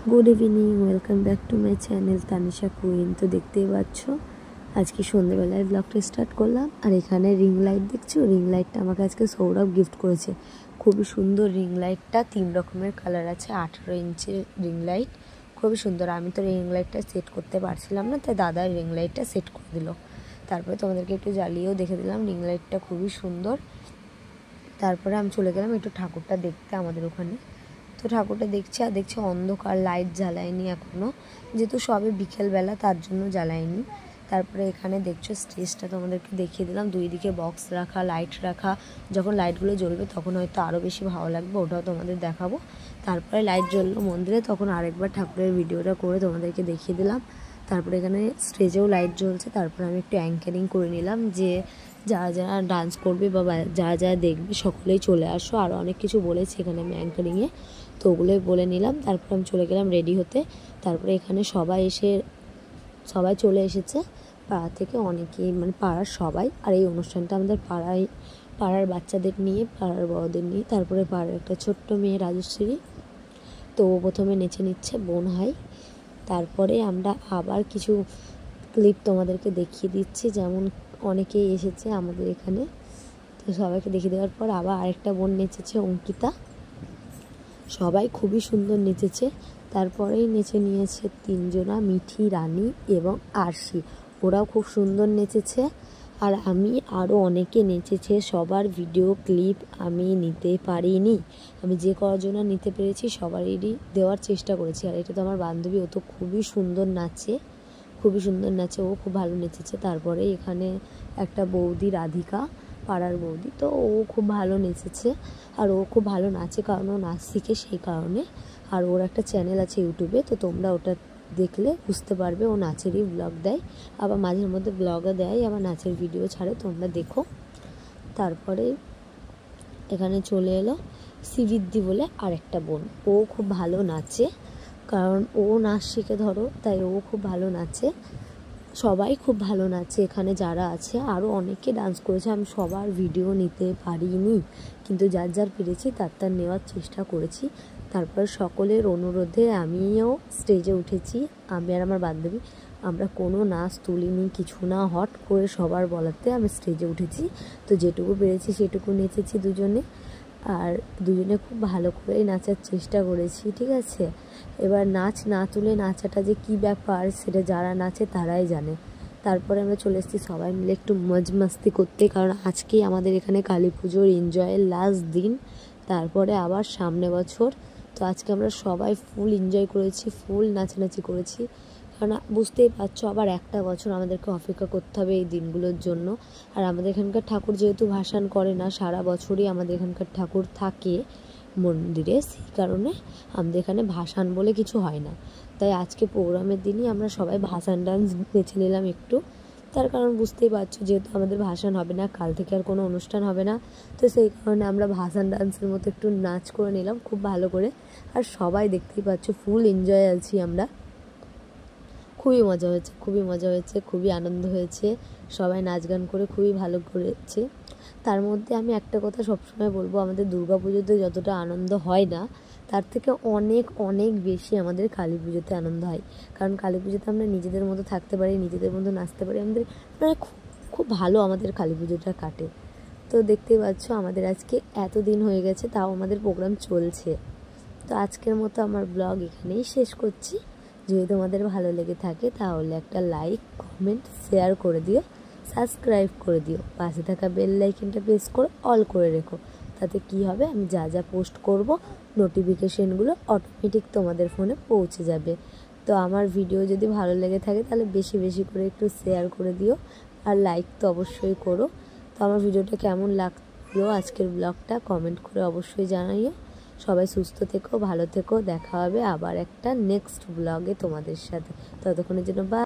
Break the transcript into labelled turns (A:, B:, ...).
A: Good evening welcome back to my channel Tanisha Queen. तो देखते आज के सन्ध्ये बेलाय ब्लगटा स्टार्ट करलाम और एखाने रिंग लाइट देखछो। रिंग लाइटटा आमाके आजके सौरभ गिफ्ट करेছে। खूबই सुंदर रिंग लाइटटा, 3 रकमेर कालार आछे। 18 इंचेर रिंग लाइट, खूबই सुंदर। आमी तो रिंग लाइटटा सेट करते पारछिलाम ना, ताई दादा रिंग लाइटटा सेट करे दिल। तारपरे तोमादेरके एकटु জ্বালিয়েও দেখে দিলাম रिंग लाइटटा खूबই सुंदर। तारपरे आमी चले गेलाम एकटु ठाकुरटा देखते आमादेर ओखाने। तो ठाकुरटा देखছি আর দেখছি অন্ধকার, লাইট জ্বালায়নি এখনো, যেহেতু সবে বিকেলবেলা তার জন্য জ্বালায়নি। তারপরে এখানে দেখছো স্টেজটা তোমাদেরকে দেখিয়ে দিলাম, দুই দিকে বক্স রাখা, লাইট রাখা। যখন লাইটগুলো জ্বলবে তখন হয়তো আরও বেশি ভালো লাগবে, ওটাও তোমাদের দেখাবো। তারপরে লাইট জ্বললো মন্দিরে, তখন আরেকবার ঠাকুরের ভিডিওটা করে তোমাদেরকে দেখিয়ে দিলাম। তারপরে এখানে স্টেজেও লাইট জ্বলছে। তারপরে আমি একটু অ্যাঙ্কারিং করে নিলাম যে যারা যারা ডান্স করবে বা যারা যারা দেখবে সকলেই চলে আসো। আরও অনেক কিছু বলেছি এখানে আমি অ্যাঙ্কারিংয়ে, তো ওগুলোই বলে নিলাম। তারপর আমি চলে গেলাম রেডি হতে। তারপরে এখানে সবাই চলে এসেছে পাড়া থেকে, অনেকেই মানে পাড়ার সবাই। আর এই অনুষ্ঠানটা আমাদের পাড়ার বাচ্চাদের নিয়ে, পাড়ার বড়দের নিয়ে। তারপরে পাড়ার একটা ছোট্ট মেয়ে রাজশ্রী, তো প্রথমে নেচে নিচ্ছে বোন হাই। তারপরে আমরা আবার কিছু ক্লিপ তোমাদেরকে দেখিয়ে দিচ্ছি, যেমন অনেকেই এসেছে আমাদের এখানে, তো সবাইকে দেখিয়ে দেওয়ার পর আবার আরেকটা বোন নেচেছে অঙ্কিতা। সবাই খুবই সুন্দর নেচেছে। তারপরেই নেচে নিয়েছে 3 জনা, মিঠি, রানী এবং আরশি, ওরাও খুব সুন্দর নেচেছে। আর আমি আরও অনেকে নেচেছে, সবার ভিডিও ক্লিপ আমি নিতে পারিনি। আমি যে কজনা নিতে পেরেছি সবারই দেওয়ার চেষ্টা করেছি। আর এটা তো আমার বান্ধবী, ও তো খুবই সুন্দর নাচে, খুবই সুন্দর নাচে, ও খুব ভালো নেচেছে। তারপরে এখানে একটা বৌদি, রাধিকা, পাড়ার বৌদি, তো ও খুব ভালো নেচেছে। আর ও খুব ভালো নাচে, কারণ ও নাচ শিখে সেই কারণে। আর ওর একটা চ্যানেল আছে ইউটিউবে, তো তোমরা ওটা দেখলে বুঝতে পারবে। ও নাচেরই ব্লগ দেয়, আবার মাঝের মধ্যে ব্লগও দেয়, আবার নাচের ভিডিও ছাড়ে, তোমরা দেখো। তারপরে এখানে চলে এলো শ্রীবৃদ্ধি বলে আরেকটা বোন, ও খুব ভালো নাচে, কারণ ও নাচ শিখে ধরো, তাই ও খুব ভালো নাচে। সবাই খুব ভালো নাচে এখানে যারা আছে। আরও অনেকে ডান্স করেছে, আমি সবার ভিডিও নিতে পারিনি, কিন্তু যার যার পেরেছি তার নেওয়ার চেষ্টা করেছি। তারপর সকলের অনুরোধে আমিও স্টেজে উঠেছি, আমি আর আমার বান্ধবী। আমরা কোনো নাচ তুলিনি, কিছু না, হট করে সবার বলাতে আমি স্টেজে উঠেছি। তো যেটুকু পেরেছি সেটুকু নেচেছি দুজনে, আর দুজনে খুব ভালো করেই নাচার চেষ্টা করেছি, ঠিক আছে। এবার নাচ না তুলে নাচাটা যে কী ব্যাপার সেটা যারা নাচে তারাই জানে। তারপরে আমরা চলে এসেছি সবাই মিলে একটু মজ মাস্তি করতে, কারণ আজকেই আমাদের এখানে কালী পুজোর এনজয়ের লাস্ট দিন। তারপরে আবার সামনে বছর, তো আজকে আমরা সবাই ফুল এনজয় করেছি, ফুল নাচানাচি করেছি। কারণ বুঝতেই পারছো, আবার একটা বছর আমাদেরকে অপেক্ষা করতে হবে এই দিনগুলোর জন্য। আর আমাদের এখানকার ঠাকুর যেহেতু ভাসান করে না, সারা বছরই আমাদের এখানকার ঠাকুর থাকে মন্দিরে, সেই কারণে আমাদের এখানে ভাসান বলে কিছু হয় না। তাই আজকে প্রোগ্রামের দিনই আমরা সবাই ভাসান ডান্স বেছে নিলাম একটু। তার কারণ বুঝতেই পারছো, যেহেতু আমাদের ভাসান হবে না, কাল থেকে আর কোনো অনুষ্ঠান হবে না, তো সেই কারণে আমরা ভাসান ডান্সের মতো একটু নাচ করে নিলাম খুব ভালো করে। আর সবাই দেখতেই পাচ্ছ ফুল এনজয় আছি আমরা, খুবই মজা হয়েছে, খুবই মজা হয়েছে, খুবই আনন্দ হয়েছে। সবাই নাচ গান করে খুবই ভালো করেছে। তার মধ্যে আমি একটা কথা সবসময় বলবো, আমাদের দুর্গা পুজোতে যতটা আনন্দ হয় না, তার থেকে অনেক অনেক বেশি আমাদের কালী পুজোতে আনন্দ হয়। কারণ কালী পুজোতে আমরা নিজেদের মতো থাকতে পারি, নিজেদের মতো নাচতে পারি, আমাদের মানে খুব ভালো আমাদের কালী পুজোটা কাটে। তো দেখতেই পাচ্ছ আমাদের আজকে এত দিন হয়ে গেছে, তাও আমাদের প্রোগ্রাম চলছে। তো আজকের মতো আমার ব্লগ এখানেই শেষ করছি। যদি তোমাদের ভালো লেগে থাকে তাহলে একটা লাইক, কমেন্ট, শেয়ার করে দিও, সাবস্ক্রাইব করে দিও, পাশে থাকা বেল আইকনটা প্রেস করে অল করে রেখো। তাতে কি হবে, আমি যা যা পোস্ট করব নোটিফিকেশনগুলো অটোমেটিক তোমাদের ফোনে পৌঁছে যাবে। তো আমার ভিডিও যদি ভালো লেগে থাকে তাহলে বেশি বেশি করে একটু শেয়ার করে দিও, আর লাইক তো অবশ্যই করো। তো আমার ভিডিওটা কেমন লাগলো আজকের ব্লগটা কমেন্ট করে অবশ্যই জানাইও। সবাই সুস্থ থেকো, ভালো থেকো, দেখা হবে আবার একটা নেক্সট ব্লগে তোমাদের সাথে। ততক্ষণের জন্য বাই।